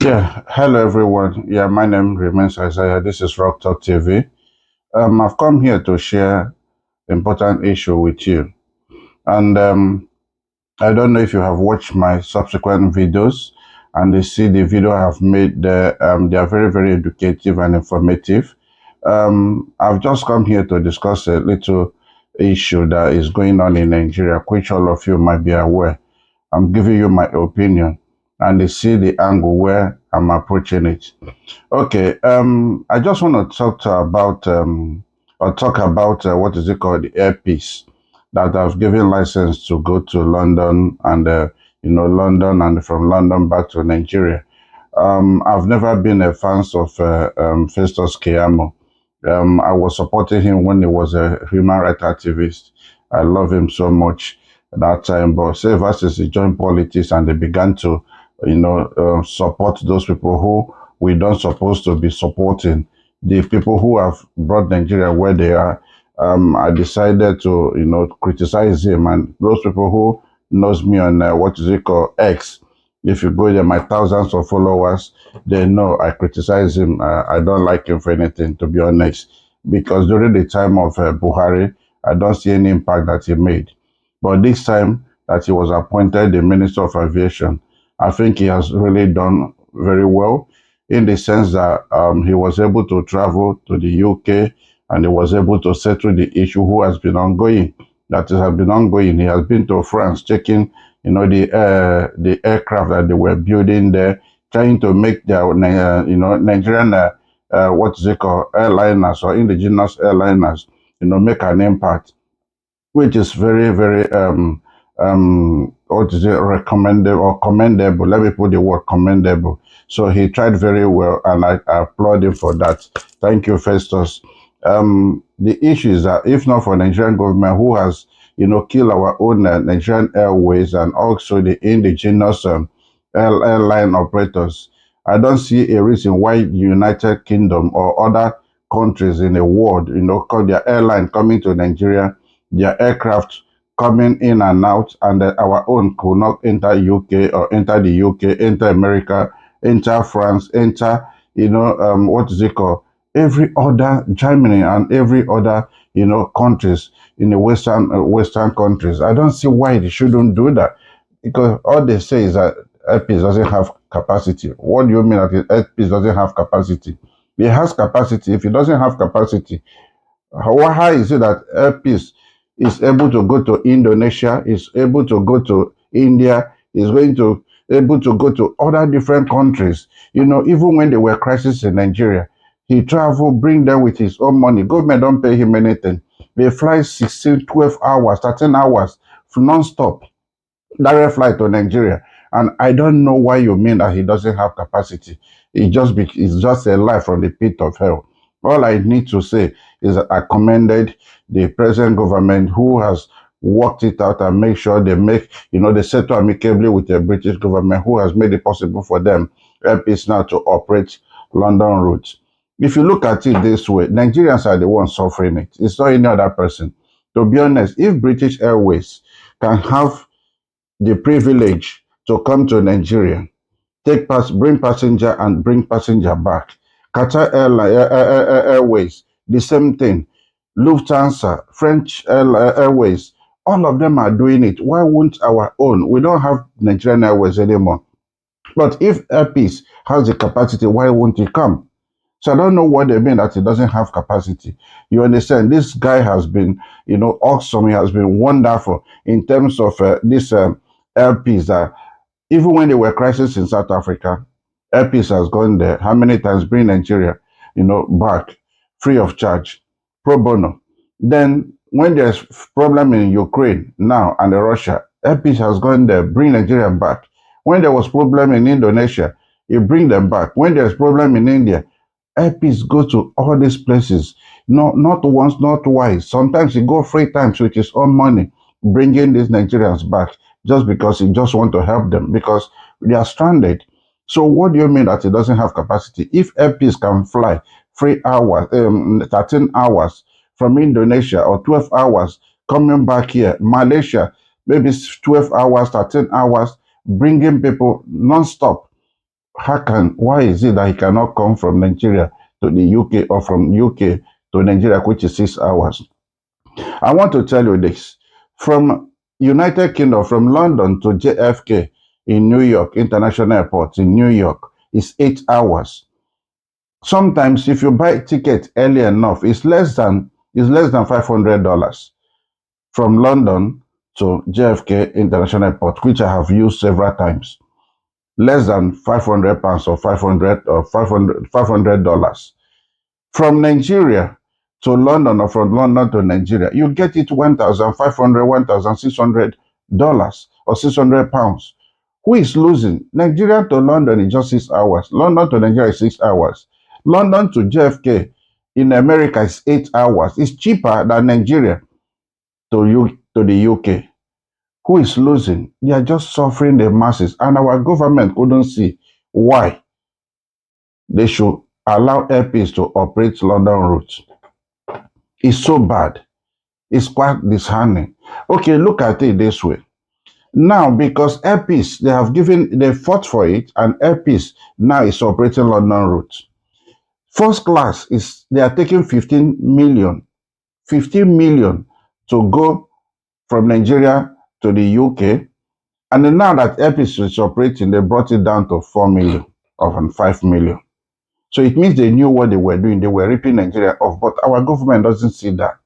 Hello everyone. My name remains Isaiah. This is RAWTAK TV. I've come here to share important issue with you. And I don't know if you have watched my subsequent videos and they see the video I have made there. They are very, very educative and informative. I've just come here to discuss a little issue that is going on in Nigeria, which all of you might be aware. I'm giving you my opinion and they see the angle where I'm approaching it. Okay, I just want to talk about what is it called, the airpiece that I've given license to go to London and London and from London back to Nigeria. I've never been a fan of Festus Keyamo. I was supporting him when he was a human rights activist. I love him so much at that time. But say ever since he joined politics and they began to, support those people who we don't supposed to be supporting, the people who have brought Nigeria where they are. I decided to, criticize him, and those people who knows me on what is it called X. If you go there, my thousands of followers, they know I criticize him. I don't like him for anything, to be honest, because during the time of Buhari, I don't see any impact that he made. But this time that he was appointed the Minister of Aviation, I think he has really done very well in the sense that he was able to travel to the UK and he was able to settle the issue who has been ongoing. That has been ongoing. He has been to France checking, the aircraft that they were building there, trying to make their, Nigerian, what is it called, airliners or indigenous airliners, make an impact, which is very, very what is it, recommendable or commendable. Let me put the word commendable. So he tried very well, and I applaud him for that. Thank you, Festus. The issue is that if not for Nigerian government who has, killed our own Nigerian Airways and also the indigenous airline operators, I don't see a reason why United Kingdom or other countries in the world, call their airline coming to Nigeria, their aircraft coming in and out, and our own could not enter UK or enter the UK, enter America, enter France, enter, what is it called? Every other Germany and every other, countries in the Western countries. I don't see why they shouldn't do that, because all they say is that airpiece doesn't have capacity. What do you mean that the airpiece doesn't have capacity? It has capacity. If it doesn't have capacity, how is it that airpiece is able to go to Indonesia, is able to go to India, is going to able to go to other different countries? Even when there were crises in Nigeria, he traveled, bring them with his own money. Government don't pay him anything. They fly 16, 12 hours, 13 hours non-stop direct flight to Nigeria. And I don't know why you mean that he doesn't have capacity. It's just a lie from the pit of hell. All I need to say is that I commended the present government who has worked it out and make sure they settle amicably with the British government who has made it possible for them, airpeace now, to operate London routes. If you look at it this way, Nigerians are the ones suffering it. It's not any other person. To be honest, if British Airways can have the privilege to come to Nigeria, bring passenger and bring passenger back. Qatar Airways, the same thing. Lufthansa, French Airways, all of them are doing it. Why won't our own? We don't have Nigerian Airways anymore. But if Airpeace has the capacity, why won't it come? So I don't know what they mean that he doesn't have capacity. You understand? This guy has been, awesome. He has been wonderful in terms of this Airpeace. Even when there were crises in South Africa, Airpeace has gone there. How many times bring Nigeria, back free of charge, pro bono. Then when there's problem in Ukraine now and Russia, Airpeace has gone there, bring Nigeria back. When there was problem in Indonesia, you bring them back. When there's problem in India, Airpeace go to all these places. No, not once, not twice. Sometimes he go 3 times with his own money, bringing these Nigerians back just because he just want to help them because they are stranded. So what do you mean that he doesn't have capacity? If Airpeace can fly 3 hours, 13 hours from Indonesia or 12 hours coming back here, Malaysia, maybe 12 hours, 13 hours, bringing people non-stop. Why is it that he cannot come from Nigeria to the UK or from UK to Nigeria, which is 6 hours? I want to tell you this. From United Kingdom, from London to JFK in New York, International Airport in New York, is 8 hours. Sometimes if you buy ticket early enough, it's less than $500 from London to JFK International Airport, which I have used several times. Less than £500 or 500 dollars. From Nigeria to London or from London to Nigeria, you get it $1,500, $1,600 or £600. Who is losing? Nigeria to London is just 6 hours. London to Nigeria is 6 hours. London to JFK in America is 8 hours. It's cheaper than Nigeria to the UK. Who is losing? They are just suffering the masses, and our government couldn't see why they should allow airpeace to operate London routes. It's so bad. It's quite disheartening. Okay, look at it this way. Now, because airpeace, they fought for it, and airpeace now is operating London routes. First class they are taking 15 million to go from Nigeria to the UK. And then now that airpeace is operating, they brought it down to 4 million or 5 million. So it means they knew what they were doing. They were ripping Nigeria off. But our government doesn't see that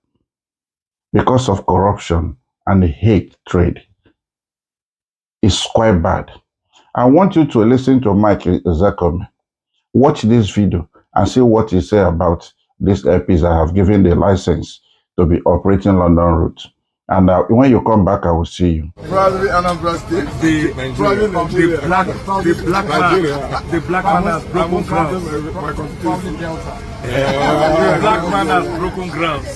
because of corruption and hate trade. It's quite bad. I want you to listen to Mike Zekome. Watch this video and see what he said about this airpeace that have given the license to be operating London routes. And when you come back, I will see you. Probably Anambra State. The black man has broken ground. The black man has broken ground. I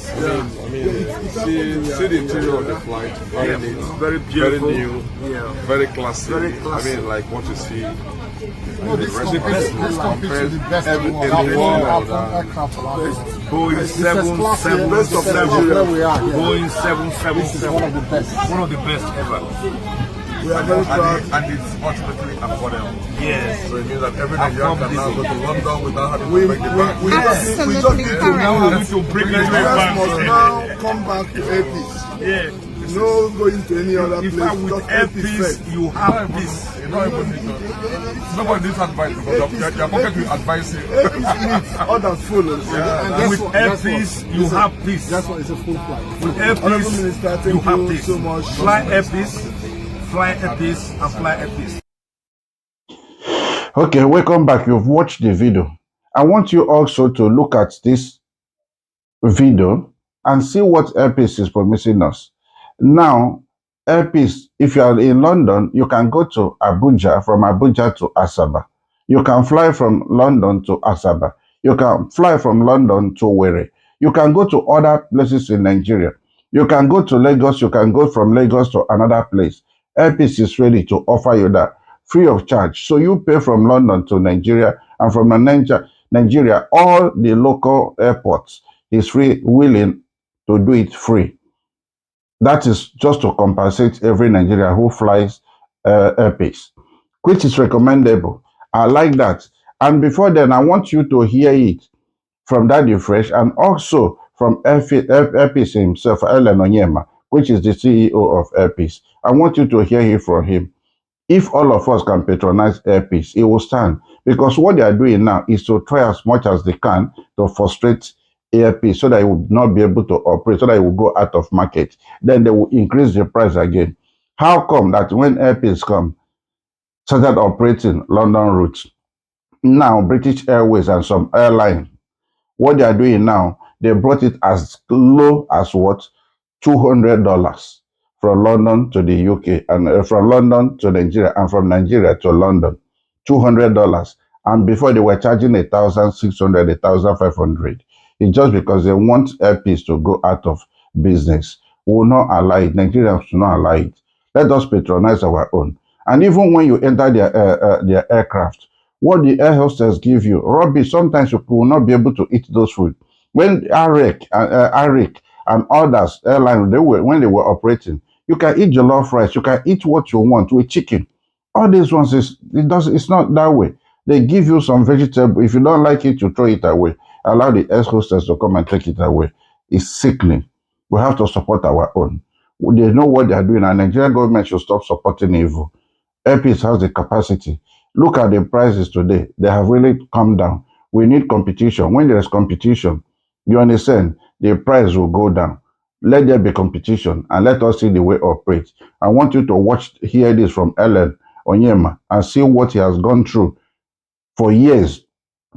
mean, see the interior of the flight. Very neat, very beautiful, very new, very classy. I mean, like what you see. No, this compares to the best in the world. Boeing 777. Boeing 777. One of the best. One of the best ever. We are very proud, and it's ultimately affordable. Yes. So it means that every Nigerian can now go to London without having to make the back. We just to bring Nigerians must now come back to airpeace. Yeah. No going to any other place. In fact, with airpeace, you have peace. Nobody needs advice because your pocket will advise you. Others follow. With airpeace, you have peace. That's why it's a full flight. With airpeace, you have peace. So much. Fly airpeace, fly airpeace, and fly airpeace. Okay, welcome back. You've watched the video. I want you also to look at this video and see what airpeace is promising us. Now, airpeace, if you are in London, you can go to Abuja, from Abuja to Asaba. You can fly from London to Asaba. You can fly from London to Owerri. You can go to other places in Nigeria. You can go to Lagos. You can go from Lagos to another place. Airpeace is ready to offer you that free of charge. So you pay from London to Nigeria, and from Nigeria, all the local airports is willing to do it free. That is just to compensate every Nigerian who flies airpeace, which is recommendable. I like that. And before then, I want you to hear it from Daddy Fresh and also from airpeace himself, Ellen Onyema, which is the CEO of airpeace. I want you to hear it from him. If all of us can patronize airpeace, it will stand. Because what they are doing now is to try as much as they can to frustrate airpeace so that it will not be able to operate, so that it will go out of market. Then they will increase the price again. How come that when airpeace started operating London routes, now British Airways and some airlines, what they are doing now, they brought it as low as what? $200 from London to the UK, and from London to Nigeria, and from Nigeria to London. $200. And before they were charging 1,600, 1,500. It's just because they want airpeace to go out of business. We will not allow it. Nigerians will not allow it. Let us patronize our own. And even when you enter their aircraft, what the air hostess give you, rubbish, sometimes you will not be able to eat those food. When Arik and others airlines, when they were operating, you can eat jollof rice, you can eat what you want with chicken. All these ones it's not that way. They give you some vegetable. If you don't like it, you throw it away. Allow the ex hostess to come and take it away. It's sickening. We have to support our own. They know what they are doing, and Nigerian government should stop supporting evil. Airpeace has the capacity. Look at the prices today. They have really come down. We need competition. When there is competition, you understand, the price will go down. Let there be competition and let us see the way operate. I want you to hear this from Ellen Onyema and see what he has gone through for years,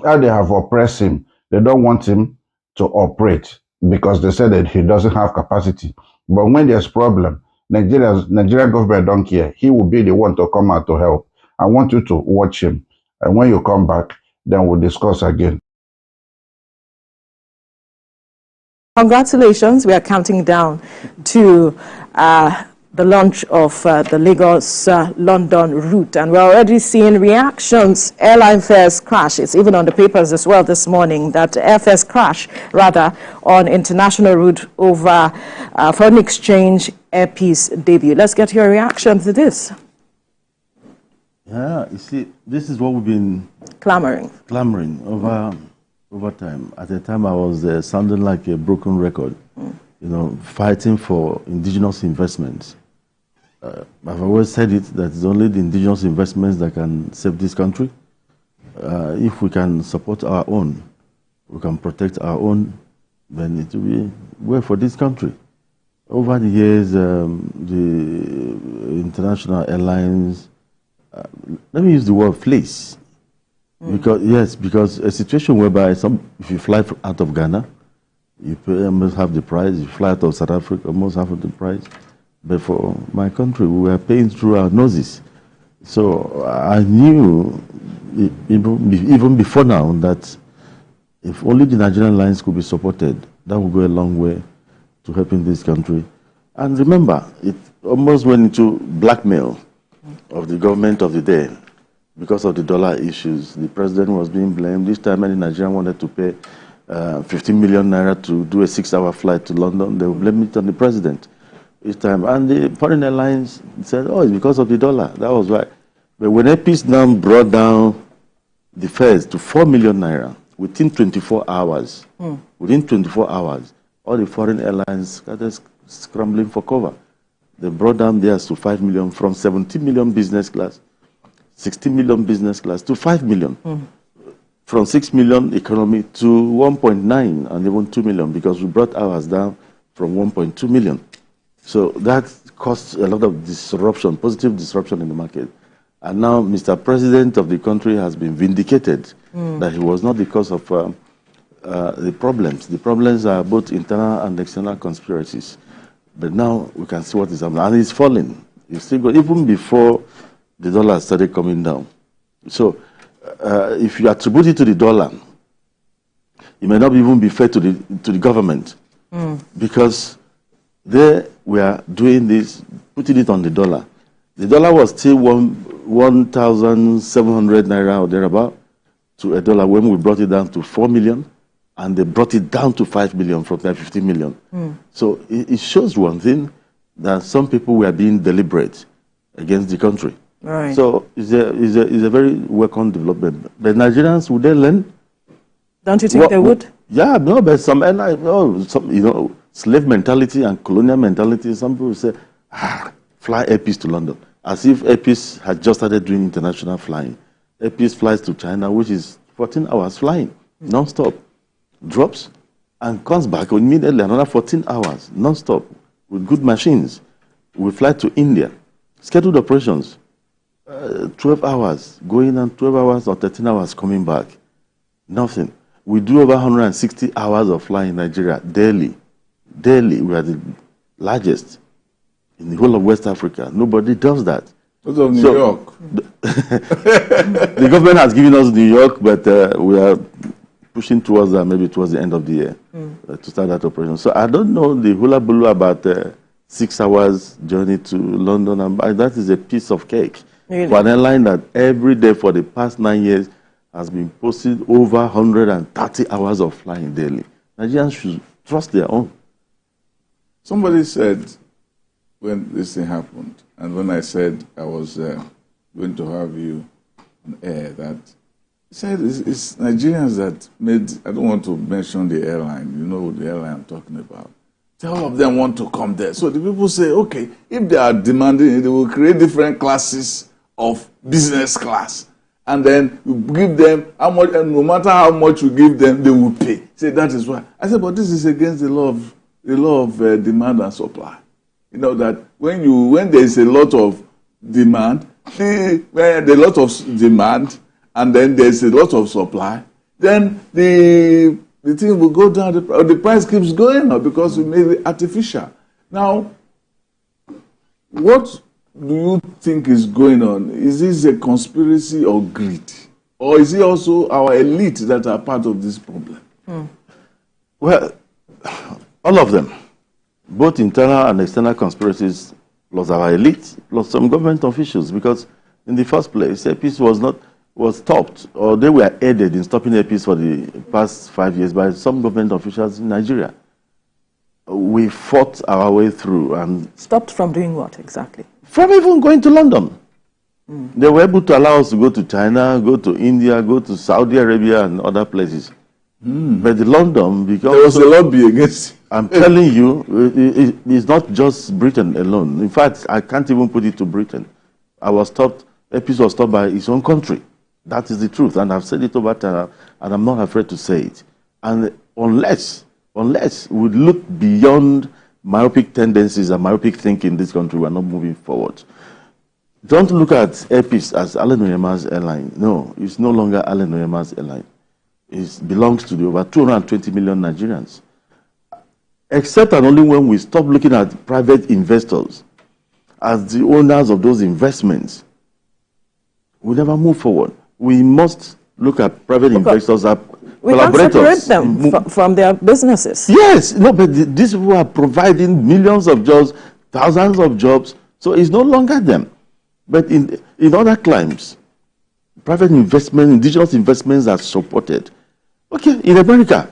how they have oppressed him. They don't want him to operate because they said that he doesn't have capacity. But when there's problem, Nigerian government don't care. He will be the one to come out to help. I want you to watch him. And when you come back, then we'll discuss again. Congratulations. We are counting down to the launch of the Lagos-London route, and we're already seeing reactions. Airline fares crash. It's even on the papers as well this morning that airfares crash, rather, on international route over foreign exchange Airpeace debut. Let's get your reaction to this. Yeah, you see, this is what we've been clamoring over time. At the time, I was sounding like a broken record, you know, fighting for indigenous investments. I've always said it, that it's only the indigenous investments that can save this country. If we can support our own, we can protect our own, then it will be well for this country. Over the years, the international airlines, let me use the word fleece. Because a situation whereby if you fly out of Ghana, you pay almost half the price. If you fly out of South Africa, almost half of the price. But for my country, we were paying through our noses. So I knew, even before now, that if only the Nigerian lines could be supported, that would go a long way to helping this country. And remember, it almost went into blackmail of the government of the day. Because of the dollar issues, the president was being blamed. This time, any Nigerian wanted to pay 15 million naira to do a 6-hour flight to London. They would blame it on the president each time. And the foreign airlines said, oh, it's because of the dollar. That was why. But when Airpeace now brought down the fares to 4 million naira within 24 hours, all the foreign airlines started scrambling for cover. They brought down theirs to 5 million from 17 million business class, 16 million business class to 5 million. From 6 million economy to 1.9 and even 2 million, because we brought ours down from 1.2 million. So that caused a lot of disruption, positive disruption in the market. And now Mr. President of the country has been vindicated that he was not the cause of the problems. The problems are both internal and external conspiracies. But now we can see what is happening. And it's falling. It's still going, even before the dollar started coming down. So if you attribute it to the dollar, it may not even be fair to the government, because they were doing this, putting it on the dollar. The dollar was still 1,700 naira or thereabout to a dollar when we brought it down to 4 million, and they brought it down to 5 million from 15 million. So it shows one thing, that some people were being deliberate against the country. Right. So it's a very welcome development. But Nigerians, would they learn? Don't you think they would? Yeah, no, but some slave mentality and colonial mentality, some people say, fly Airpeace to London. As if Airpeace had just started doing international flying. Airpeace flies to China, which is 14 hours flying, non-stop. Drops and comes back immediately, another 14 hours, non-stop, with good machines. We fly to India, scheduled operations, 12 hours going and 12 hours or 13 hours coming back. Nothing. We do over 160 hours of flying in Nigeria daily. Daily, we are the largest in the whole of West Africa. Nobody does that. Those of New York. The government has given us New York, but we are pushing towards that, maybe towards the end of the year, to start that operation. So I don't know the hula bulu about 6 hours journey to London, and that is a piece of cake. Really? For an airline that every day for the past 9 years has been posting over 130 hours of flying daily. Nigerians should trust their own. Somebody said when this thing happened, and when I said I was going to have you on air, that He said it's Nigerians that made, I don't want to mention the airline, you know the airline I'm talking about. All of them want to come there. So the people say, okay, if they are demanding it, they will create different classes of business class. And then you give them how much, and no matter how much you give them, they will pay. Say that is why. I said, but this is against the law of demand and supply. You know that when there is a lot of demand, when there's a lot of demand, and then there's a lot of supply, then the thing will go down, the price keeps going up because we made it artificial. Now, what do you think is going on? Is this a conspiracy or greed? Or is it also our elite that are part of this problem? Well, all of them, both internal and external conspiracies, plus our elite, plus some government officials, because in the first place, APs was stopped, or they were aided in stopping APs for the past 5 years by some government officials in Nigeria. We fought our way through and... Stopped from doing what exactly? From even going to London. They were able to allow us to go to China, go to India, go to Saudi Arabia and other places. But the London, because... There was a lobby against... I'm telling you, it's not just Britain alone. In fact, I can't even put it to Britain. I was stopped, APs was stopped by its own country. That is the truth, and I've said it over time, and I'm not afraid to say it. And unless we look beyond myopic tendencies and myopic thinking in this country, we're not moving forward. Don't look at APs as Allen Onyema's airline. No, it's no longer Allen Onyema's airline. It belongs to the over 220 million Nigerians. Except and only when we stop looking at private investors as the owners of those investments, we never move forward. We must look at private investors as we collaborators. can't separate them from their businesses. Yes, no, but these people are providing millions of jobs, thousands of jobs, so it's no longer them. But in other climes, private investment, indigenous investments are supported. Okay, in America,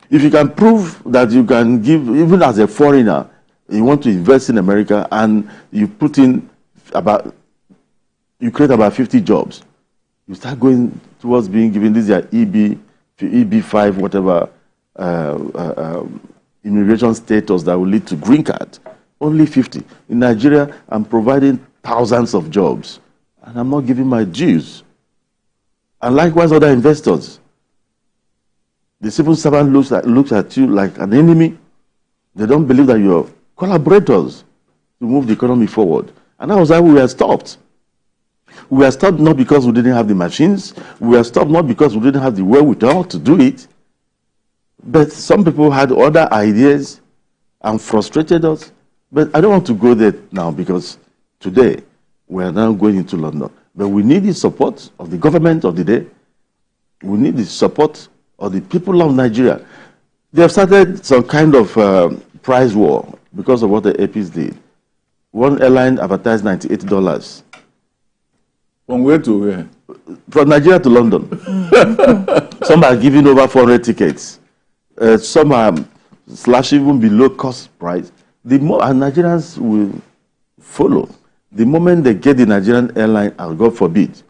if you can prove that you can give, even as a foreigner, you want to invest in America and you put in you create about 50 jobs, you start going towards being given these are EB5, whatever immigration status that will lead to green card. Only 50. In Nigeria, I'm providing thousands of jobs, and I'm not giving my dues. And likewise, other investors. The civil servant looks at you like an enemy. They don't believe that you're collaborators to move the economy forward. And that was why we were stopped. We were stopped not because we didn't have the machines. We were stopped not because we didn't have the wherewithal to do it. But some people had other ideas and frustrated us. But I don't want to go there now because today we are now going into London. But we need the support of the government of the day. We need the support of the people of Nigeria. They have started some kind of price war because of what the APs did. One airline advertised $98. From where to where? From Nigeria to London. Some are giving over 400 tickets. Some are slashing even below cost price. And Nigerians will follow. The moment they get the Nigerian airline, and God forbid,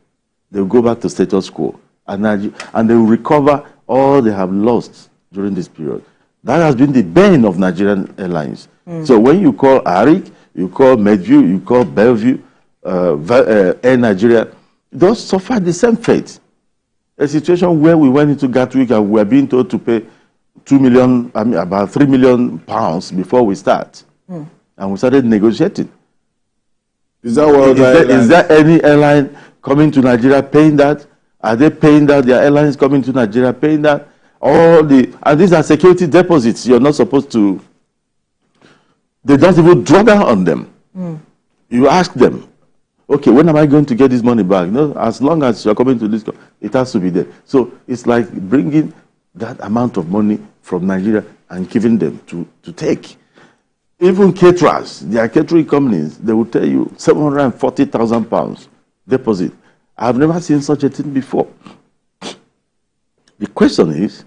they will go back to status quo. And they will recover all they have lost during this period. That has been the bane of Nigerian airlines. So when you call Arik, you call Medview, you call Bellevue, Air Nigeria, those suffered the same fate. A situation where we went into Gatwick and we were being told to pay about £3 million before we start. And we started negotiating. Is there any airline coming to Nigeria paying that? Are they paying that? Their airlines coming to Nigeria paying that? And these are security deposits. You're not supposed to. They don't even draw down on them. You ask them, okay, when am I going to get this money back? No, as long as you're coming to this, it has to be there. So it's like bringing that amount of money from Nigeria and giving them to take. Even caterers, their catering companies, they will tell you £740,000 deposit. I've never seen such a thing before. The question is,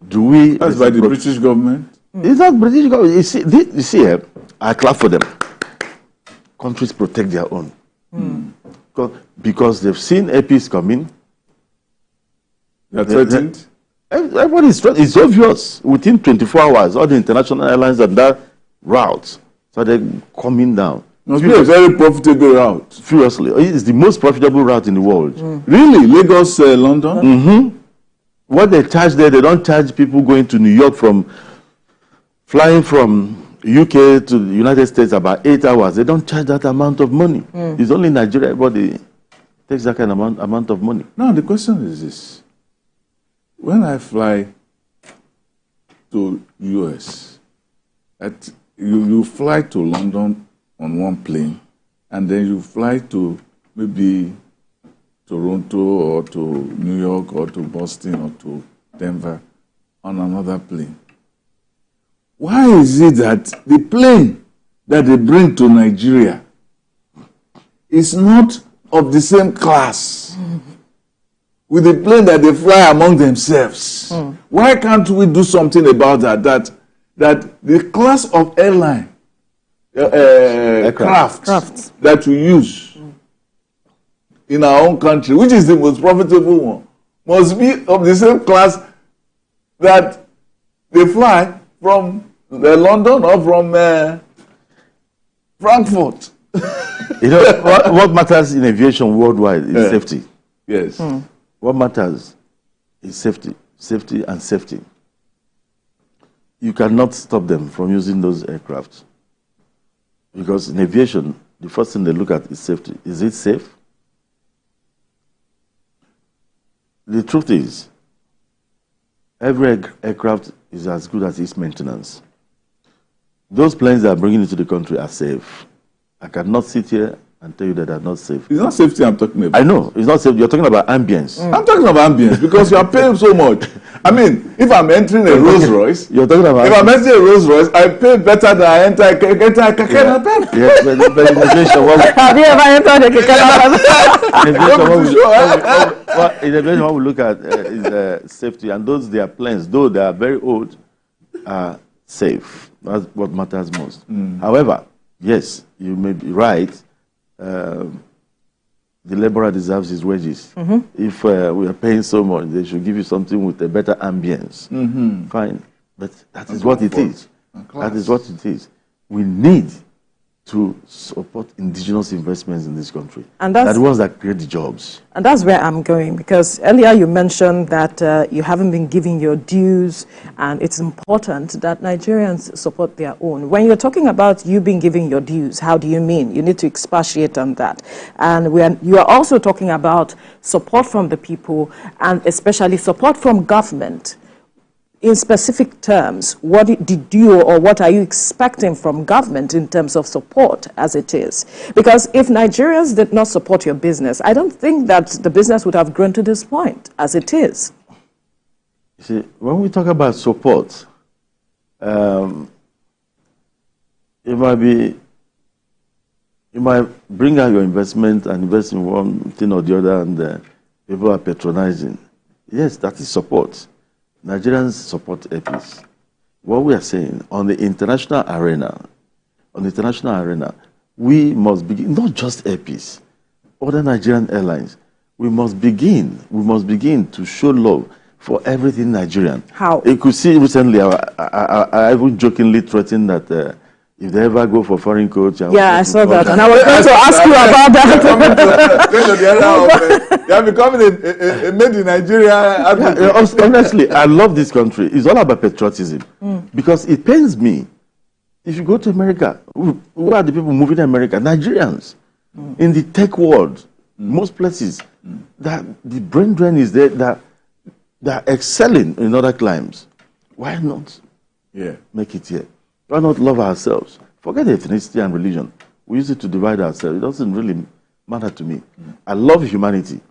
do we... That's by the British government? It's not British government. You see, I clap for them. Countries protect their own. Because they've seen APs coming, They're threatened? Everybody is threatened. It's obvious. Within 24 hours, all the international airlines on that route started coming down. It must be a very profitable route. Furiously. It's the most profitable route in the world. Really? Lagos, London? Mm-hmm. What they charge there, they don't charge people going to New York flying from UK to the United States about 8 hours. They don't charge that amount of money. It's only Nigeria everybody takes that kind of amount of money. Now the question is this. When I fly to US, you fly to London on one plane, and then you fly to maybe Toronto or to New York or to Boston or to Denver on another plane. Why is it that the plane that they bring to Nigeria is not of the same class with the plane that they fly among themselves? Why can't we do something about that? That the class of airline crafts that we use in our own country, which is the most profitable one, must be of the same class that they fly from London or from Frankfurt. You know, what matters in aviation worldwide is safety. Yes. What matters is safety, safety and safety. You cannot stop them from using those aircraft. Because in aviation, the first thing they look at is safety. Is it safe? The truth is, every aircraft is as good as its maintenance. Those planes that are bringing into the country are safe. I cannot sit here and tell you that they're not safe. It's not safety I'm talking about. I know, it's not safe. You're talking about ambience. I'm talking about ambience because you are paying so much. I mean, if I'm entering a Rolls Royce, you're talking about. If I'm entering a Rolls Royce, I pay better than I enter a Keke. Yes, but in aviation, have you ever entered a in aviation, what we look at is safety, and those their planes, though they are very old, are safe. That's what matters most. However, yes, you may be right. The laborer deserves his wages. If we are paying so much, they should give you something with a better ambience. Fine. But that is what it is. That is what it is. We need to support indigenous investments in this country. And that's the ones that create the jobs. And that's where I'm going, because earlier you mentioned that you haven't been giving your dues, and it's important that Nigerians support their own. When you're talking about you being giving your dues, how do you mean? You need to expatiate on that. And you are also talking about support from the people, and especially support from government. In specific terms, what did you or what are you expecting from government in terms of support as it is? Because if Nigerians did not support your business, I don't think that the business would have grown to this point as it is. You see, when we talk about support, you might bring out your investment and invest in one thing or the other, and people are patronizing. Yes, that is support. Nigerians support APs. What we are saying on the international arena, we must begin, not just APs, other Nigerian airlines. We must begin to show love for everything Nigerian. How? You could see recently, I even jokingly threatened that if they ever go for foreign coach, I saw that, and I was going to ask you about that. They are becoming a made in Nigeria. Honestly, I love this country. It's all about patriotism, because it pains me. If you go to America, who are the people moving to America? Nigerians. In the tech world, most places, that the brain drain is there. That are excelling in other climes. Why not? Make it here. Why not love ourselves? Forget ethnicity and religion. We use it to divide ourselves. It doesn't really matter to me. I love humanity.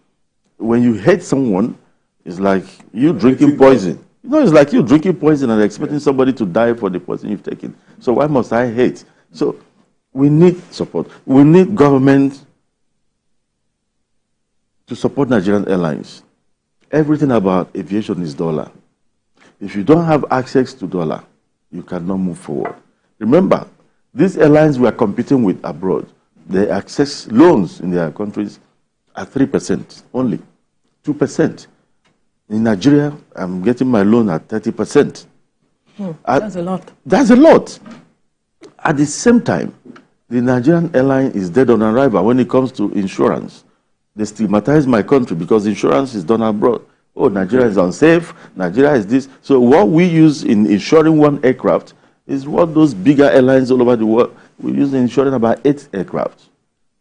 When you hate someone, it's like you drinking poison. You know, it's like you drinking poison and expecting somebody to die for the poison you've taken. So why must I hate? So we need support. We need government to support Nigerian airlines. Everything about aviation is dollar. If you don't have access to dollar, you cannot move forward. Remember, these airlines we are competing with abroad, they access loans in their countries at 3% only, 2% In Nigeria, I'm getting my loan at 30%. That's a lot. That's a lot. At the same time, the Nigerian airline is dead on arrival when it comes to insurance. They stigmatize my country because insurance is done abroad. Oh, Nigeria is unsafe, Nigeria is this. So what we use in insuring one aircraft is what those bigger airlines all over the world, we use in insuring about 8 aircraft.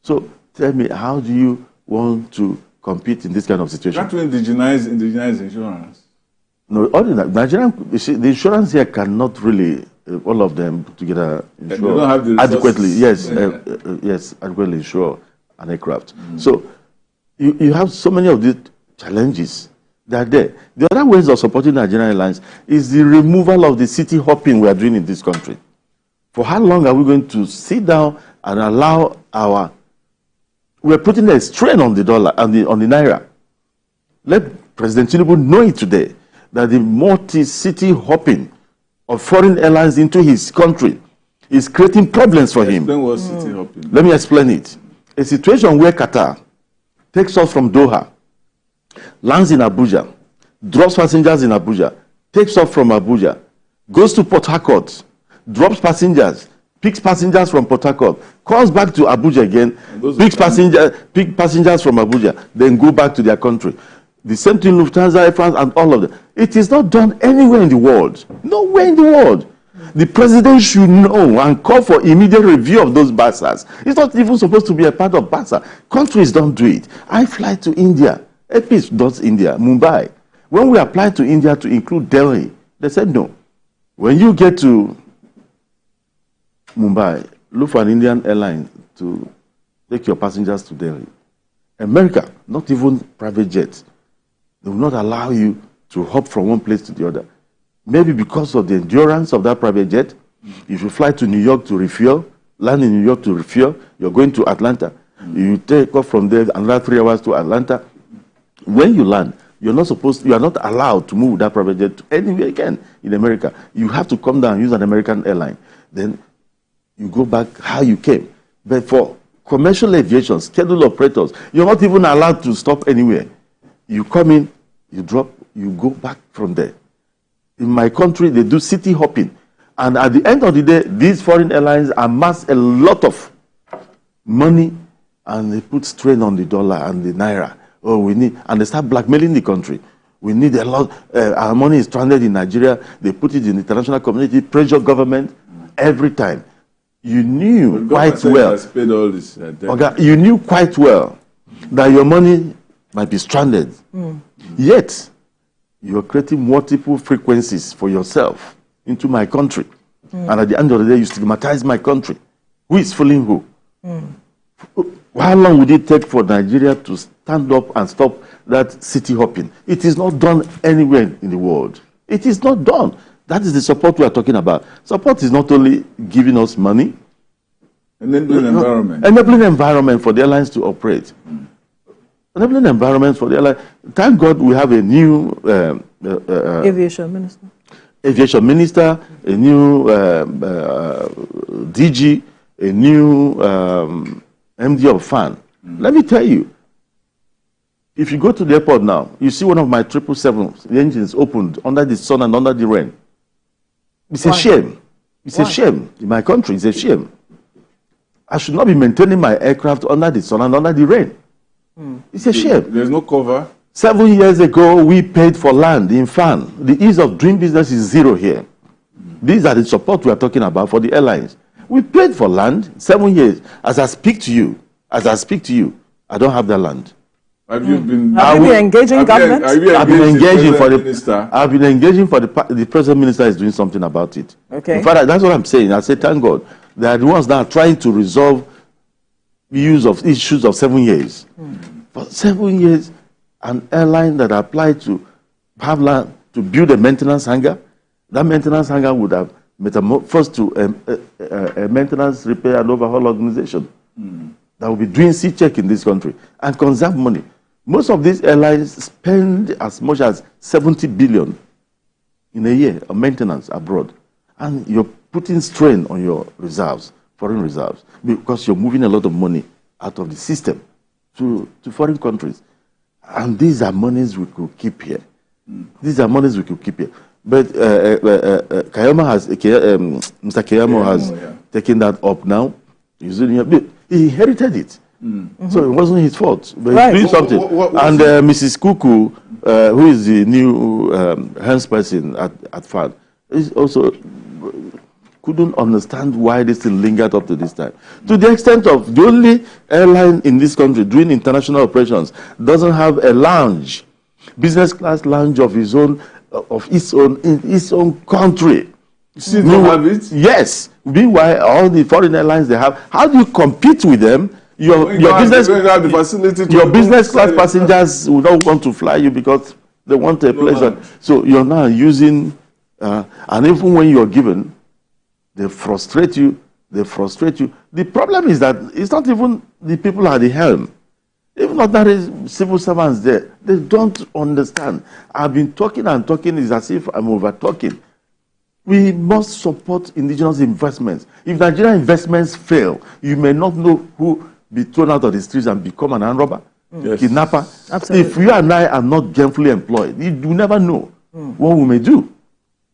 So tell me, how do you want to compete in this kind of situation? Can't we indigenize insurance? No, all the Nigerian, you see, the insurance here cannot really, all of them put together, insure they don't have the adequately. Yes, yeah. yes, adequately insure an aircraft. So you have so many of these challenges that are there. The other ways of supporting Nigerian Airlines is the removal of the city hopping we are doing in this country. For how long are we going to sit down and allow we're putting a strain on the dollar and on the naira. Let President Tinubu know it today that the multi-city hopping of foreign airlines into his country is creating problems for him. Explain what city hopping. Let me explain it. A situation where Qatar takes off from Doha, lands in Abuja, drops passengers in Abuja, takes off from Abuja, goes to Port Harcourt, drops passengers, picks passengers from Port Harcourt, comes back to Abuja again, picks passengers from Abuja, then go back to their country. The same thing Lufthansa, Air France, and all of them. It is not done anywhere in the world. Nowhere in the world. The president should know and call for immediate review of those BASAs. It's not even supposed to be a part of BASA. Countries don't do it. I fly to India. APIS does India, Mumbai. When we applied to India to include Delhi, they said no. When you get to Mumbai, look for an Indian airline to take your passengers to Delhi. America, not even private jets, they will not allow you to hop from one place to the other. Maybe because of the endurance of that private jet. If you fly to New York to refuel, land in New York to refuel, you're going to Atlanta. You take off from there another 3 hours to Atlanta. When you land, you are not allowed to move that private jet to anywhere again in America. You have to come down and use an American airline. Then you go back how you came. But for commercial aviation, scheduled operators, you're not even allowed to stop anywhere. You come in, you drop, you go back from there. In my country, they do city hopping. And at the end of the day, these foreign airlines amass a lot of money and they put strain on the dollar and the naira. Oh, we need, and they start blackmailing the country. We need a lot, our money is stranded in Nigeria. They put it in the international community, pressure government every time. You knew quite well. Paid all this, you knew quite well that your money might be stranded. Yet, you're creating multiple frequencies for yourself into my country. And at the end of the day, you stigmatize my country. Who is fooling who? How long would it take for Nigeria to stand up and stop that city hopping? It is not done anywhere in the world. It is not done. That is the support we are talking about. Support is not only giving us money. Enabling environment. Enabling environment for the airlines to operate. Enabling environment for the airlines. Thank God we have a new aviation minister. Aviation minister, a new DG, a new MD of FAN. Let me tell you, if you go to the airport now, you see one of my 777, the engines opened under the sun and under the rain. It's a shame. It's a shame. In my country, it's a shame. I should not be maintaining my aircraft under the sun and under the rain. It's a shame. There's no cover. 7 years ago, we paid for land in FAN. The ease of doing business is zero here. These are the support we are talking about for the airlines. We paid for land 7 years. As I speak to you, I don't have that land. Have you been? Have you been engaging government? I've been engaging for the minister. I've been engaging for the present minister is doing something about it. Okay. In fact, that's what I'm saying. I say, thank God, they are the ones that are trying to resolve issues of 7 years. For 7 years, an airline that applied to have land to build a maintenance hangar, that maintenance hangar would have metamorphosed to a maintenance, repair, and overhaul organization that will be doing C-check in this country and conserve money. Most of these airlines spend as much as 70 billion in a year on maintenance abroad. And you're putting strain on your reserves, foreign reserves, because you're moving a lot of money out of the system to foreign countries. And these are monies we could keep here. These are monies we could keep here. But Kayama has, Mr. Kayamo has taken that up now. He inherited it. So it wasn't his fault. But he's doing something. And Mrs. Kuku, who is the new hands person at FAD, is also couldn't understand why this thing lingered up to this time. To the extent of the only airline in this country doing international operations doesn't have a lounge, business class lounge of its own in its own country. You don't have it? Yes. Meanwhile, all the foreign airlines they have, how do you compete with them? Your business class passengers will not want to fly you because they want a pleasure. So you're now using, and even when you're given, they frustrate you. The problem is that it's not even the people at the helm. Even ordinary civil servants there, they don't understand. I've been talking and talking, it's as if I'm over talking. We must support indigenous investments. If Nigerian investments fail, you may not know who be thrown out of the streets and become an armed robber, kidnapper. Absolutely. If you and I are not gainfully employed, you never know what we may do.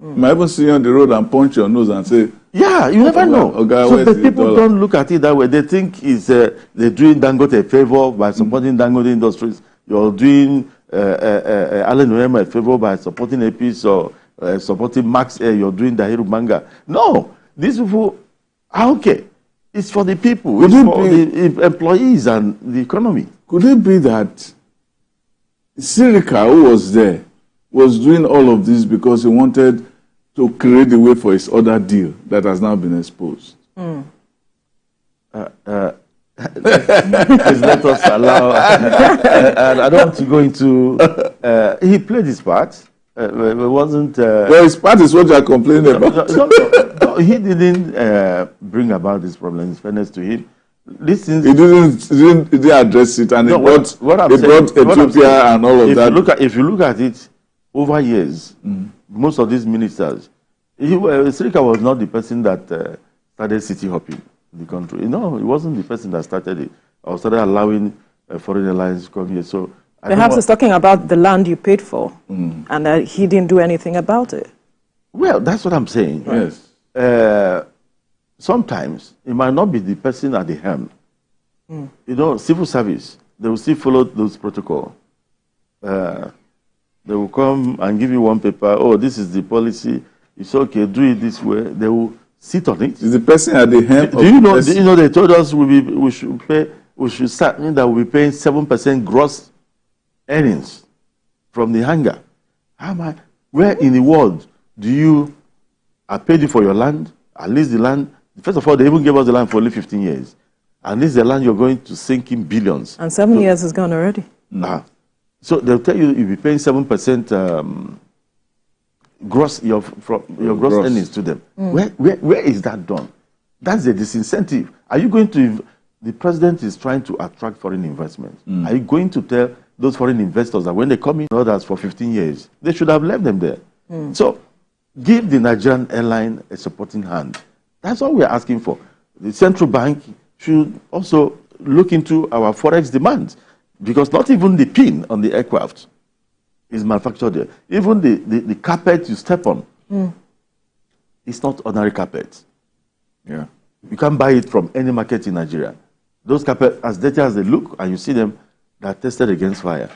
You might even see you on the road and punch your nose and say, yeah, you never know. So the people don't look at it that way. They think they're doing Dangote a favor by supporting Dangote Industries. You're doing Alan Oyema a favor by supporting a piece or supporting Max Air. You're doing Dahiru Manga. No, these people are okay. It's for the people. It's for the employees and the economy. Could it be that Sirika, who was there, was doing all of this because he wanted to create the way for his other deal that has now been exposed? Please let us allow. And I don't want to go into. He played his part. It wasn't. Well, his part is what you are complaining about. No, he didn't bring about this problem. In fairness to him, this thing. He didn't address it, and he brought Ethiopia and all of that. If you look at it over years, most of these ministers, Sirika was not the person that started city hopping in the country. No, he wasn't the person that started it or started allowing foreign airlines to come here. So perhaps he's talking about the land you paid for, and he didn't do anything about it. Well, that's what I'm saying. Yes. Sometimes it might not be the person at the helm. You know, civil service, they will still follow those protocols. They will come and give you one paper. Oh, this is the policy. It's okay. Do it this way. They will sit on it. Is the person at the helm? Do you know? They told us we should start that we'll be paying 7% gross earnings from the hangar. Where in the world do you paid you for your land? At least the land. First of all, they even gave us the land for only 15 years, and this is the land you're going to sink in billions. And 7 years is gone already. So they'll tell you you'll be paying 7% gross gross earnings to them. Where is that done? That's a disincentive. Are you going to? The president is trying to attract foreign investment. Are you going to tell those foreign investors that when they come in orders for 15 years, they should have left them there? So give the Nigerian airline a supporting hand. That's all we're asking for. The central bank should also look into our forex demand, because not even the pin on the aircraft is manufactured there. Even the carpet you step on, it's not ordinary carpet. Yeah. You can't buy it from any market in Nigeria. Those carpets, as dirty as they look, and you see them, they are tested against fire.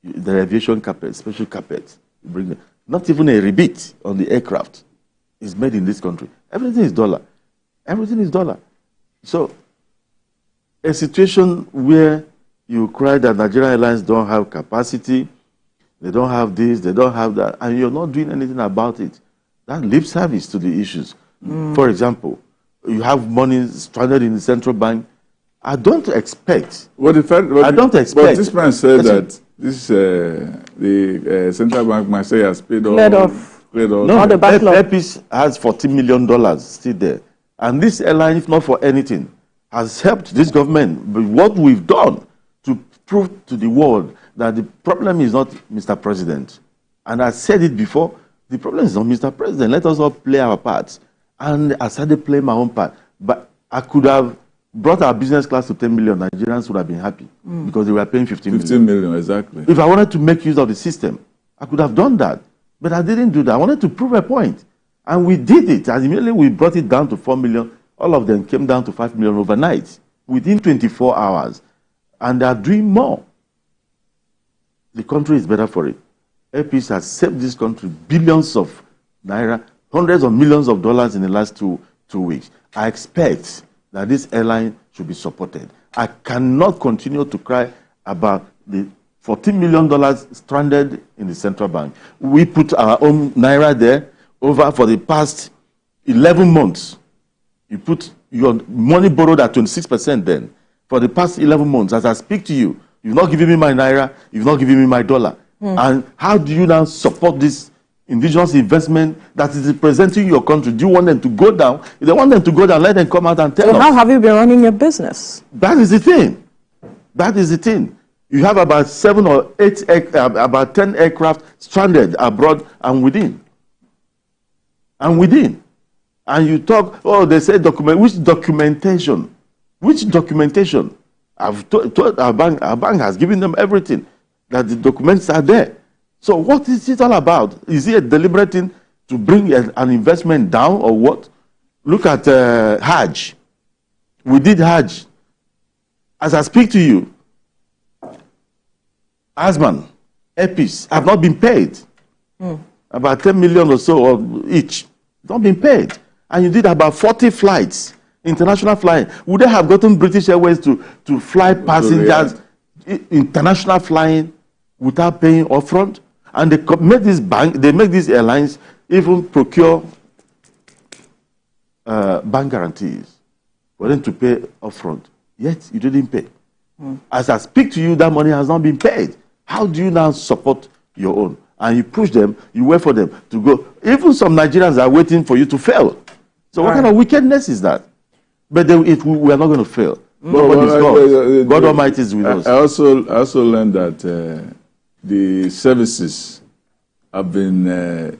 The aviation carpet, special carpet, you bring them. Not even a rebate on the aircraft is made in this country. Everything is dollar. Everything is dollar. So, a situation where you cry that Nigerian Airlines don't have capacity, they don't have this, they don't have that, and you're not doing anything about it. That lip service to the issues. For example, you have money stranded in the central bank. I don't expect. But this man said that the central bank might say has paid off. No, the Airpeace has $14 million still there. And this airline, if not for anything, has helped this government. But what we've done to prove to the world that the problem is not Mr. President. And I said it before, the problem is not Mr. President. Let us all play our parts. And I started playing my own part. But I could have brought our business class to 10 million. Nigerians would have been happy because they were paying 15 million. 15 million, exactly. If I wanted to make use of the system, I could have done that, but I didn't do that. I wanted to prove a point. And we did it. And immediately we brought it down to 4 million. All of them came down to 5 million overnight within 24 hours. And they are doing more. The country is better for it. APs has saved this country billions of naira, hundreds of millions of dollars in the last two weeks. I expect that this airline should be supported. I cannot continue to cry about the $14 million stranded in the central bank. We put our own naira there over for the past 11 months. You put your money borrowed at 26% then. For the past 11 months, as I speak to you, you've not given me my naira, you've not given me my dollar. And how do you now support this indigenous investment that is representing your country? Do you want them to go down? If they want them to go down, let them come out and tell us. So how have you been running your business? That is the thing. That is the thing. You have about 7 or 8, about 10 aircraft stranded abroad and within. And within. And you talk, oh, they say document. Which documentation? Which documentation? I've told our bank has given them everything, that the documents are there. So what is it all about? Is it a deliberate thing to bring an investment down or what? Look at Hajj. We did Hajj. As I speak to you, Asman, EPIs have not been paid. About 10 million or so each. Not been paid. And you did about 40 flights, international flying. Would they have gotten British Airways to fly passengers, international flying, without paying upfront? And they make these airlines even procure bank guarantees for them to pay upfront. Yet you didn't pay. As I speak to you, that money has not been paid. How do you now support your own? And you push them, you wait for them to go. Even some Nigerians are waiting for you to fail. So what kind of wickedness is that? But we are not going to fail. God Almighty is with us. I also learned that the services have been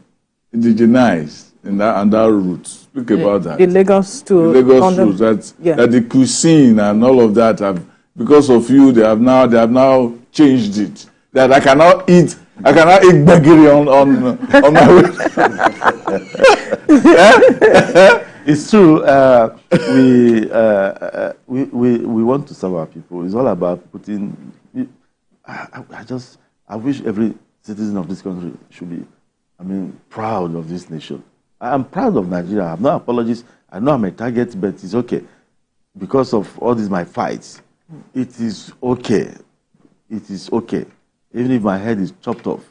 indigenized on that route. Speak about that. The Lagos to Lagos route. That the cuisine and all of that have, because of you, they have now changed it. That I cannot eat bagiri on my way. It's true. We want to serve our people. It's all about putting. I wish every citizen of this country should be, proud of this nation. I am proud of Nigeria. I have no apologies. I know I'm a target, but it's okay. Because of all these my fights, it is okay. It is okay. Even if my head is chopped off.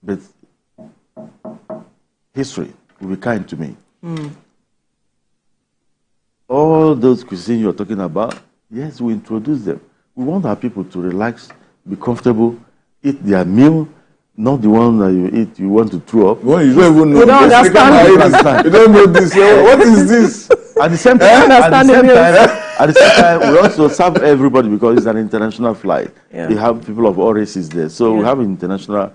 But history will be kind to me. All those cuisines you're talking about, yes, we introduce them. We want our people to relax, be comfortable, eat their meal, not the one that you eat, you want to throw up. Well, you don't even know. You don't understand. You don't know this. What is this? At the same time, we also serve everybody because it's an international flight. Yeah. We have people of all races there. So we have international,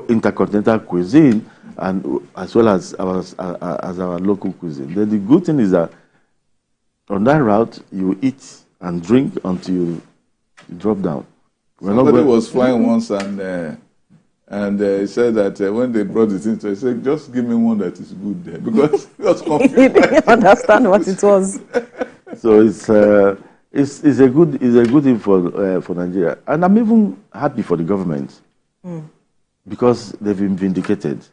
intercontinental cuisine, and as well as our local cuisine. Then the good thing is that on that route, you eat and drink until you drop down. Somebody was flying once and he said that when they brought it into, he said, just give me one that is good there, because he was confused. He didn't understand what it was. So it's a good thing for Nigeria, and I'm even happy for the government because they've been vindicated.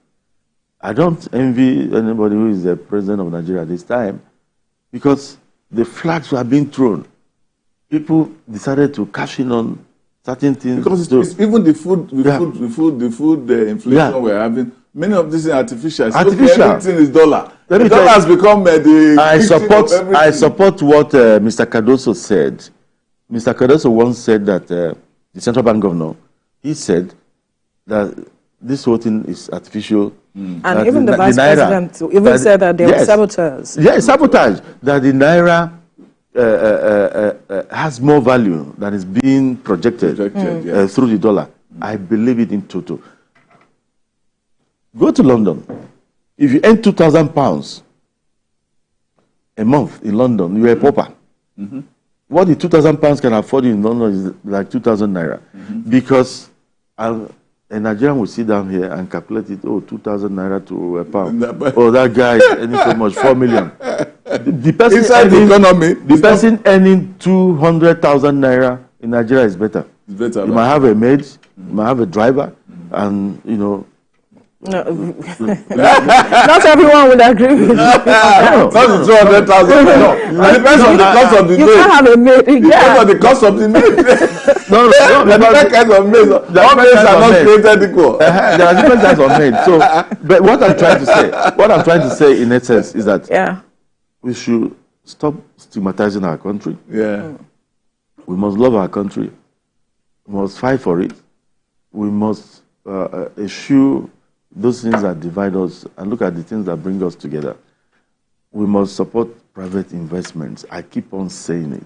I don't envy anybody who is the president of Nigeria this time, because the flags were being thrown. People decided to cash in on certain things. Because it's even the food inflation we're having. Many of these are artificial. Everything is dollar. The dollar has become the. I support what Mr. Cardoso said. Mr. Cardoso once said that the central bank governor, he said that this whole thing is artificial. And even the vice president said that they were saboteurs. Yes, sabotage. That the naira has more value than is being projected through the dollar. I believe it in total. Go to London. If you earn £2,000 a month in London, you're a pauper. What the £2,000 can afford in London is like 2,000 naira. Because a Nigerian will sit down here and calculate it, oh, 2,000 naira to a pound. Oh, that guy is earning so much, 4 million. The person inside the economy, the person earning 200,000 naira in Nigeria is better. It's better. You might have a maid, you might have a driver, and you know. No, not everyone would agree with you. Not the 200,000. No, it depends on the cost of the You can't have a maid. Depends Yeah. on the cost of the maid. No, There are different kinds of maids. All maids are not created equal. There are different types of maids. So, but what I'm trying to say in essence is that we should stop stigmatizing our country. Yeah. We must love our country. We must fight for it. We must eschew those things that divide us and look at the things that bring us together. We must support private investments. I keep on saying it.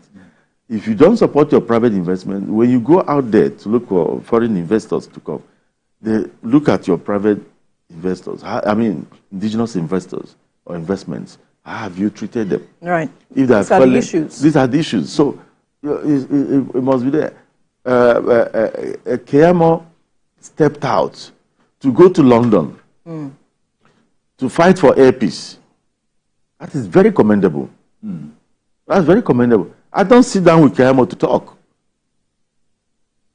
If you don't support your private investment, when you go out there to look for foreign investors to come, they look at your private investors, I mean, indigenous investors or investments. How have you treated them? Right. If they These are the issues. These are the issues. So it must be there. Keyamo stepped out to go to London to fight for air peace. That is very commendable. That's very commendable. I don't sit down with Keyamo to talk.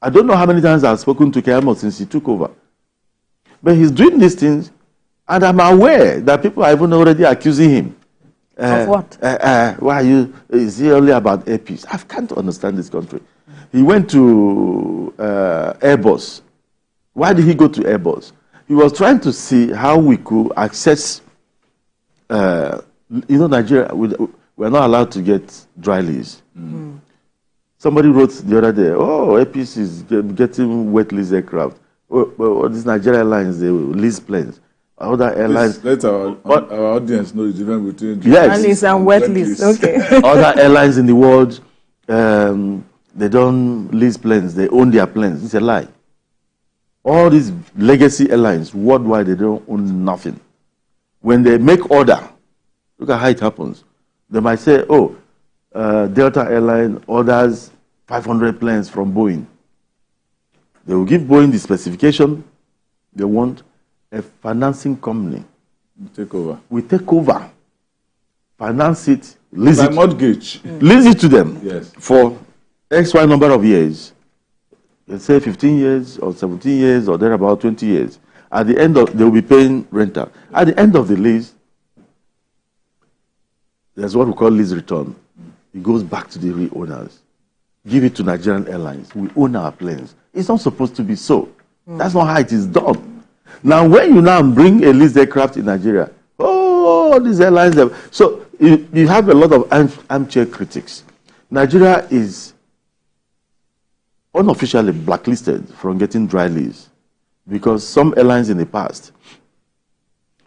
I don't know how many times I've spoken to Keyamo since he took over. But he's doing these things, and I'm aware that people are even already accusing him. Of what? Why are you? Is he only about air peace? I can't understand this country. He went to Airbus. Why did he go to Airbus? He was trying to see how we could access. Nigeria, we're not allowed to get dry lease. Somebody wrote the other day, oh, air peace is getting wet lease aircraft. Well, these Nigerian airlines, they lease planes. Other airlines. Let our audience know the difference between dry lease and wet lease. Okay. Other airlines in the world, they don't lease planes, they own their planes. It's a lie. All these legacy airlines worldwide, they don't own nothing. When they make order, look at how it happens. They might say, oh, Delta Airline orders 500 planes from Boeing. They will give Boeing the specification they want. A financing company we take over, finance it, lease it, mortgage, lease it to them for XY number of years. Let's say 15 years or 17 years or thereabout 20 years. At the end of, they will be paying rental. At the end of the lease, there's what we call lease return. It goes back to the real owners. Give it to Nigerian Airlines. We own our planes. It's not supposed to be so. That's not how it is done. Now, when you now bring a leased aircraft in Nigeria, oh, these airlines, so you have a lot of armchair critics. Nigeria is unofficially blacklisted from getting dry lease because some airlines in the past,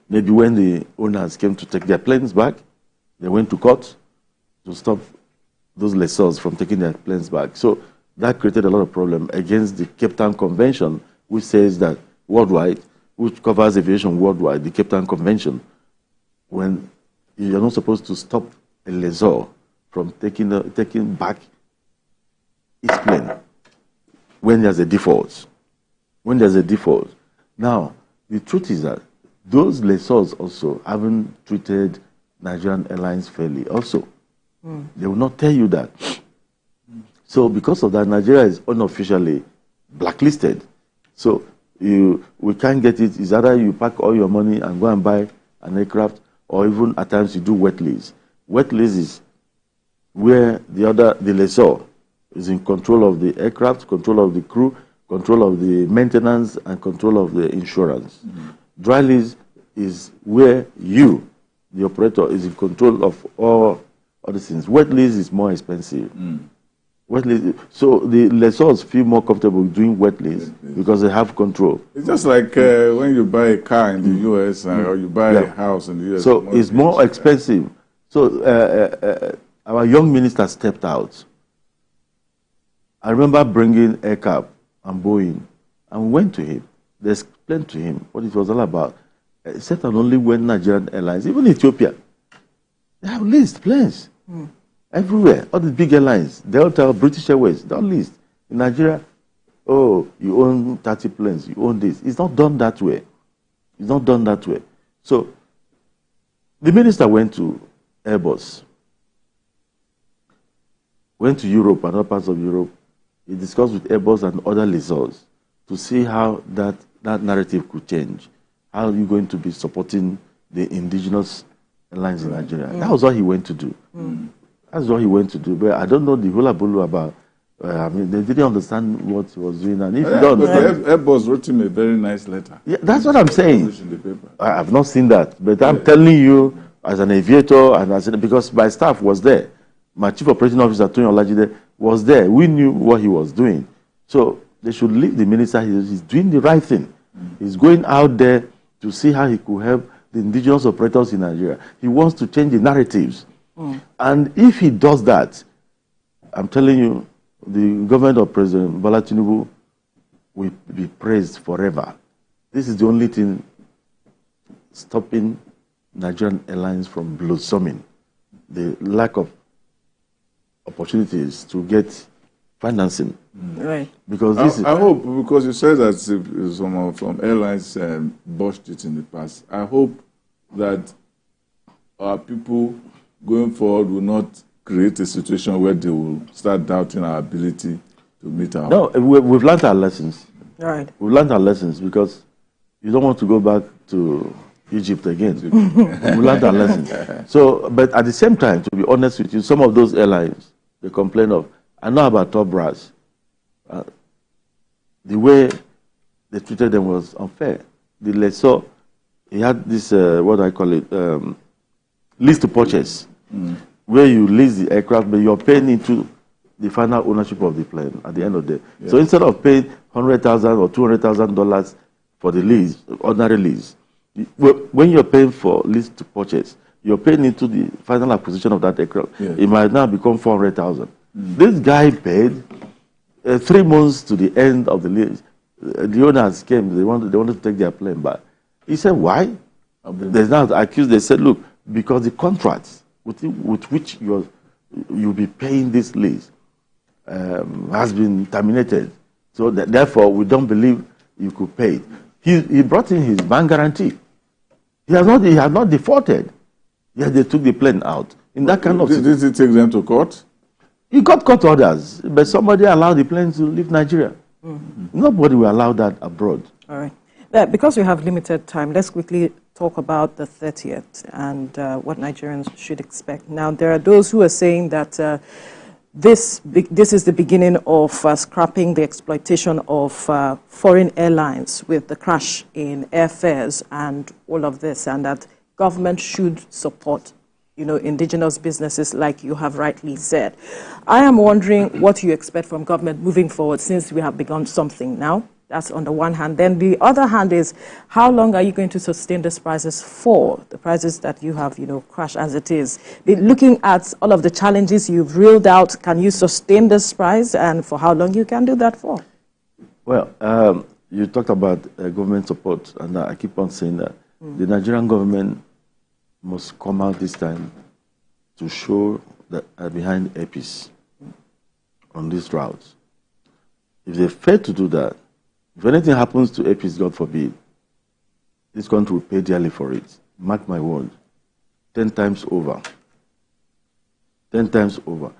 maybe when the owners came to take their planes back, they went to court to stop those lessors from taking their planes back. So that created a lot of problem against the Cape Town Convention, which says that worldwide, which covers aviation worldwide, the Cape Town Convention, when you're not supposed to stop a lessor from taking back its plane when there's a default. When there's a default. Now, the truth is that those lessors also haven't treated Nigerian Airlines fairly also. They will not tell you that. So because of that, Nigeria is unofficially blacklisted. So we can't get it. It's either you pack all your money and go and buy an aircraft, or even at times you do wet lease. Wet lease is where the lessor is in control of the aircraft, control of the crew, control of the maintenance, and control of the insurance. Dry lease is where you, the operator, is in control of all other things. Wet lease is more expensive. Wet lease, so the lessors feel more comfortable doing wet lease because they have control. It's just like when you buy a car in the US or you buy a house in the US. So it's more expensive. So our young minister stepped out. I remember bringing AirCap and Boeing, and we went to him. They explained to him what it was all about. Except and only when Nigerian Airlines, even Ethiopia, they have leased planes. Everywhere, all the big airlines, Delta, British Airways, they're leased. In Nigeria, oh, you own 30 planes, you own this. It's not done that way. It's not done that way. So the minister went to Airbus, went to Europe and other parts of Europe. He discussed with Airbus and other lessors to see how that narrative could change. How are you going to be supporting the indigenous airlines in Nigeria? That was what he went to do. That's what he went to do. But I don't know the hula bulu about. I mean, they didn't understand what he was doing. And if you don't understand, Airbus wrote him a very nice letter. Yeah, that's what I'm saying. In the paper. I have not seen that, but I'm telling you, as an aviator, and because my staff was there, my chief operating officer, Tony Olajide, was there. We knew what he was doing. So they should leave the minister. He's doing the right thing. He's going out there to see how he could help the indigenous operators in Nigeria. He wants to change the narratives. And if he does that, I'm telling you, the government of President Bola Tinubu will be praised forever. This is the only thing stopping Nigerian airlines from blossoming. The lack of opportunities to get financing. Right. Because this I hope, because you said that some from airlines botched it in the past. I hope that our people going forward will not create a situation where they will start doubting our ability to meet our... No, we've learned our lessons. Right. We've learned our lessons because you don't want to go back to Egypt again. We learned our lessons. So, but at the same time, to be honest with you, some of those airlines, they complain of, I know about top brass. The way they treated them was unfair. The lessor, he had this, what I call it, lease to purchase, where you lease the aircraft, but you're paying into the final ownership of the plane at the end of the day. Yeah. So instead of paying $100,000 or $200,000 for the lease, ordinary lease, when you're paying for lease to purchase, you're paying into the final acquisition of that aircraft. Yeah. It might now become $400,000. This guy paid 3 months to the end of the lease. The owners came, they wanted to take their plane back. He said, why? There's now accused, they said, look, because the contracts with which you'll be paying this lease has been terminated. So therefore, we don't believe you could pay it. He brought in his bank guarantee. He had not defaulted. Yet they took the plane out. In that kind of situation. Did he take them to court? He got court orders, but somebody allowed the plane to leave Nigeria. Nobody will allow that abroad. All right. Because we have limited time, let's quickly talk about the 30th and what Nigerians should expect. Now, there are those who are saying that this is the beginning of scrapping the exploitation of foreign airlines with the crash in airfares and all of this, and that government should support indigenous businesses, like you have rightly said. I am wondering what you expect from government moving forward, since we have begun something now. That's on the one hand. Then the other hand is, how long are you going to sustain these prices for, the prices that you have, crashed as it is? Looking at all of the challenges you've reeled out, can you sustain this price, and for how long you can do that for? Well, you talked about government support, and I keep on saying that the Nigerian government must come out this time to show that behind APIS on these routes. If they fail to do that, if anything happens to APIS, God forbid, this country will pay dearly for it. Mark my word. 10 times over. 10 times over.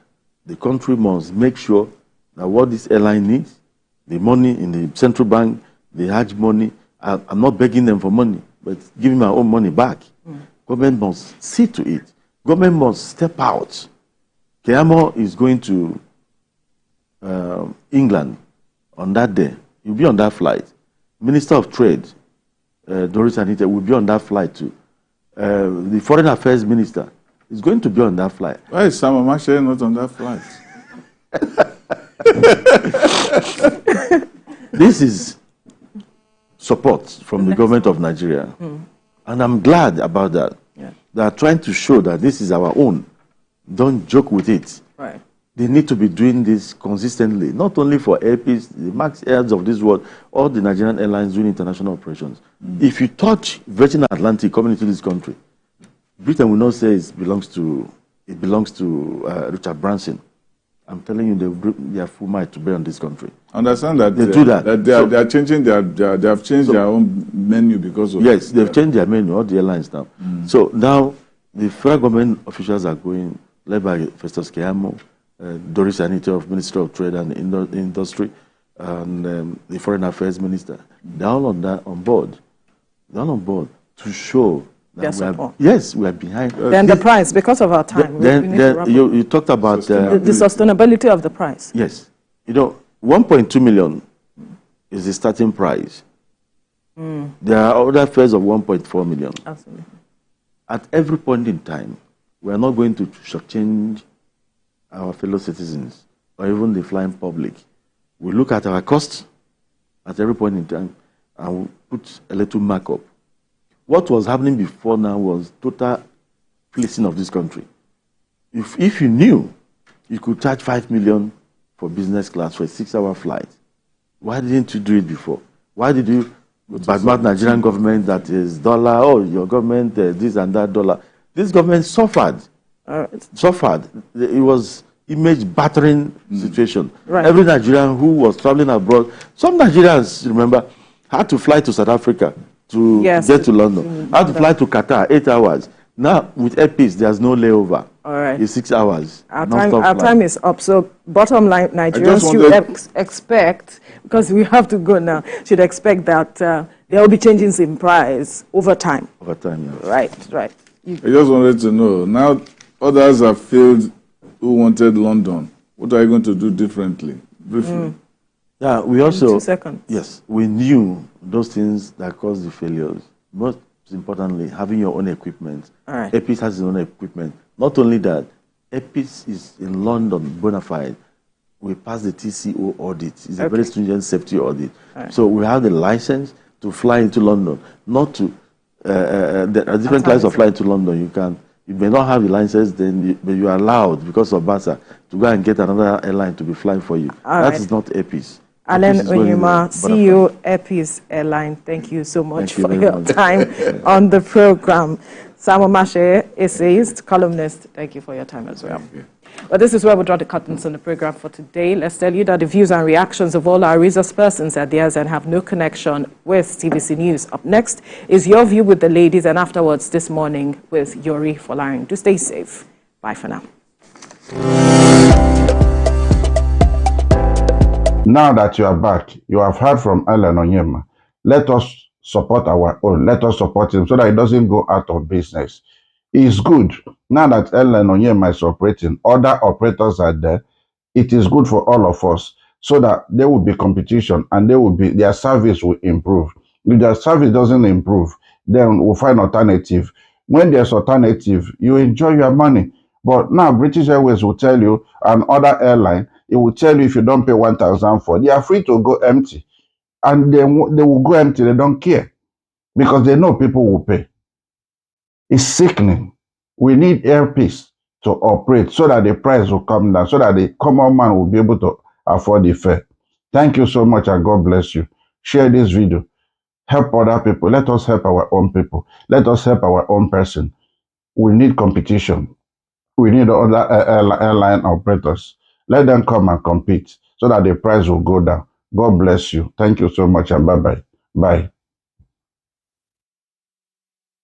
The country must make sure that what this airline needs, the money in the central bank, the Hajj money, I'm not begging them for money, but giving my own money back. Government must see to it. Government must step out. Keyamo is going to England on that day. He'll be on that flight. Minister of Trade, Doris Anita, will be on that flight too. The Foreign Affairs Minister is going to be on that flight. Why is Sam Amashe not on that flight? This is support from the government of Nigeria. And I'm glad about that. Yeah. They are trying to show that this is our own. Don't joke with it. Right. They need to be doing this consistently, not only for APIS, the Max Airs of this world, or the Nigerian airlines doing international operations. If you touch Virgin Atlantic coming into this country, Britain will not say it belongs to Richard Branson I'm telling you, they bring their full might to bear on this country. Understand that they do that. That they are changing they have changed their own menu because of yes, they've changed their menu, all the airlines now. So now the federal government officials are going, led by Festus Keyamo, Doris Anita of Ministry of Trade and Industry, and the Foreign Affairs Minister. They're all on board. They're all on board to show that we are behind. Then the price, because of our time. You talked about the sustainability of the price. Yes. 1.2 million is the starting price. There are other fares of 1.4 million. Absolutely. At every point in time, we are not going to shortchange our fellow citizens or even the flying public. We look at our costs at every point in time and we put a little markup. What was happening before now was total fleecing of this country. If you knew you could charge 5 million for business class for a 6-hour flight, why didn't you do it before? Why did you badmouth Nigerian government that is dollar, oh, your government, this and that dollar? This government suffered. Suffered. It was image battering situation. Right. Every Nigerian who was traveling abroad, some Nigerians, remember, had to fly to South Africa to get to London. Had to fly to Qatar, 8 hours. Now, with Airpeace, there's no layover. All right. It's 6 hours. Our time is up. So, bottom line, Nigerians should expect, because we have to go now, should expect that there will be changes in price over time. Over time, yes. Right. I just wanted to know, now others have failed who wanted London. What are you going to do differently? Briefly. Yeah, we also, 2 seconds. Yes, we knew those things that caused the failures. Most importantly, having your own equipment. All right. Airpeace has its own equipment. Not only that, Airpeace is in London, bona fide. We passed the TCO audit. It's a very stringent safety audit. Right. So we have the license to fly into London. Not to, there are different kinds of flying to London. You may not have the license, then you are allowed, because of BASA, to go and get another airline to be flying for you. That is not Airpeace. Alan Onyema, CEO, Airpeace Airline, thank you so much for your time on the program. Samo Mashe, essayist, columnist, thank you for your time as well. Well, this is where we draw the curtains on the program for today. Let's tell you that the views and reactions of all our resource persons are theirs and have no connection with TVC News. Up next is Your View with the Ladies, and afterwards this morning with Yori Folarin. Do stay safe. Bye for now. Now that you are back, you have heard from Alan Onyema. Let us support our own. Let us support him so that he doesn't go out of business. It's good. Now that Alan Onyema is operating, other operators are there. It is good for all of us so that there will be competition and their service will improve. If their service doesn't improve, then we'll find alternative. When there's alternative, you enjoy your money. But now British Airways will tell you, and other airline, it will tell you if you don't pay 1,000 for, they are free to go empty. And they will go empty, they don't care. Because they know people will pay. It's sickening. We need Airpeace to operate so that the price will come down, so that the common man will be able to afford the fare. Thank you so much and God bless you. Share this video. Help other people. Let us help our own people. Let us help our own person. We need competition. We need other airline operators. Let them come and compete so that the price will go down. God bless you. Thank you so much and bye-bye. Bye.